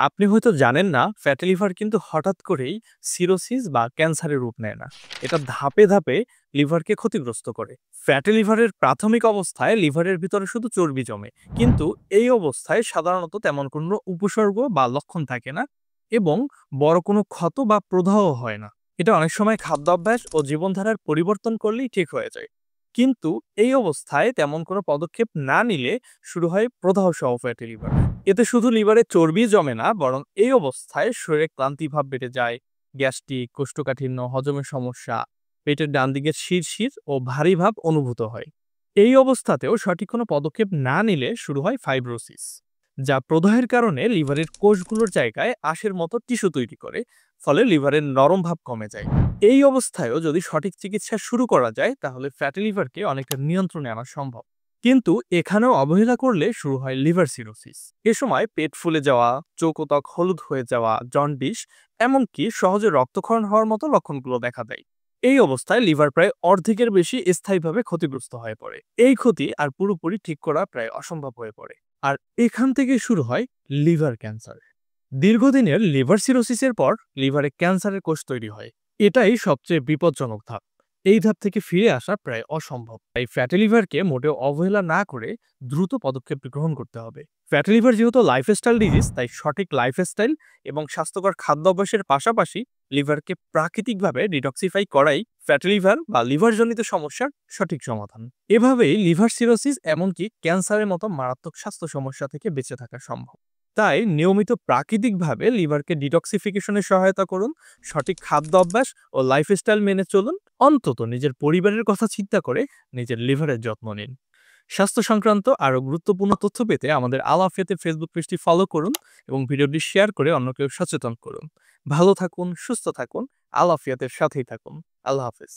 আপনি হয়তো জানেন না ফ্যাটি লিভার কিন্তু হঠাৎ করেই সিরোসিস বা ক্যান্সারের রূপ নেয় না। এটা ধাপে ধাপে লিভারকে ক্ষতিগ্রস্ত করে। ফ্যাটি লিভারের প্রাথমিক অবস্থায় লিভারের ভিতরে শুধু চর্বি জমে, কিন্তু এই অবস্থায় সাধারণত তেমন কোনো উপসর্গ বা লক্ষণ থাকে না এবং বড় কোনো ক্ষত বা প্রদাহ হয় না। এটা অনেক সময় খাদ্যাভ্যাস ও জীবনধারার পরিবর্তন করলেই ঠিক হয়ে যায়। কিন্তু এই অবস্থায় তেমন কোনো পদক্ষেপ না নিলে শুরু হয় প্রদাহ সহ ফ্যাটি লিভার। এতে শুধু লিভারে চর্বি জমে না, বরং এই অবস্থায় শরীরে ক্লান্তি ভাব বেড়ে যায়, গ্যাস্ট্রিক, কোষ্ঠকাঠিন্য, হজমের সমস্যা, পেটের ডান দিকের শিরশির ও ভারী ভাব অনুভূত হয়। এই অবস্থাতেও সঠিক কোনো পদক্ষেপ না নিলে শুরু হয় ফাইব্রোসিস, যা প্রদাহের কারণে লিভারের কোষগুলোর জায়গায় আঁশের মতো টিস্যু তৈরি করে, ফলে লিভারের নরম ভাব কমে যায়। এই অবস্থায়ও যদি সঠিক চিকিৎসা শুরু করা যায়, তাহলে ফ্যাটি লিভারকে অনেকটা নিয়ন্ত্রণে আনা সম্ভব। কিন্তু এখানেও অবহেলা করলে শুরু হয় লিভার সিরোসিস। এ সময় পেট ফুলে যাওয়া, চোখ ও ত্বক হলুদ হয়ে যাওয়া, জন্ডিস, এমনকি সহজে রক্তক্ষরণ হওয়ার মতো লক্ষণগুলো দেখা দেয়। এই অবস্থায় লিভার প্রায় অর্ধেকের বেশি স্থায়ীভাবে ক্ষতিগ্রস্ত হয়ে পড়ে। এই ক্ষতি আর পুরোপুরি ঠিক করা প্রায় অসম্ভব হয়ে পড়ে। আর এখান থেকে শুরু হয় লিভার ক্যান্সার। দীর্ঘদিনের লিভার সিরোসিসের পর লিভারে ক্যান্সারের কোষ তৈরি হয়। এটাই সবচেয়ে বিপজ্জনক ধাপ। এই ধাপ থেকে ফিরে আসা প্রায় অসম্ভব। তাই ফ্যাটি লিভারকে মোটেও অবহেলা না করে দ্রুত পদক্ষেপ গ্রহণ করতে হবে। ফ্যাটি লিভার যেহেতু লাইফস্টাইল ডিজিজ, তাই সঠিক লাইফস্টাইল এবং স্বাস্থ্যকর খাদ্যাভ্যাসের পাশাপাশি লিভারকে প্রাকৃতিকভাবে ডিটক্সিফাই করাই ফ্যাটি লিভার বা লিভারজনিত সমস্যার সঠিক সমাধান। এভাবেই লিভার সিরোসিস এমনকি ক্যান্সারের মতো মারাত্মক স্বাস্থ্য সমস্যা থেকে বেঁচে থাকা সম্ভব। তাই নিয়মিত প্রাকৃতিকভাবে লিভারকে ডিটক্সিফিকেশনে সহায়তা করুন, সঠিক খাদ্য অভ্যাস ও লাইফস্টাইল মেনে চলুন, অন্তত নিজের পরিবারের কথা চিন্তা করে নিজের লিভারের যত্ন নিন। স্বাস্থ্য সংক্রান্ত আরও গুরুত্বপূর্ণ তথ্য পেতে আমাদের আল আফিয়াতের ফেসবুক পেজটি ফলো করুন এবং ভিডিওটি শেয়ার করে অন্যকেও সচেতন করুন। ভালো থাকুন, সুস্থ থাকুন, আল আফিয়াতের সাথেই থাকুন। আল্লাহ হাফেজ।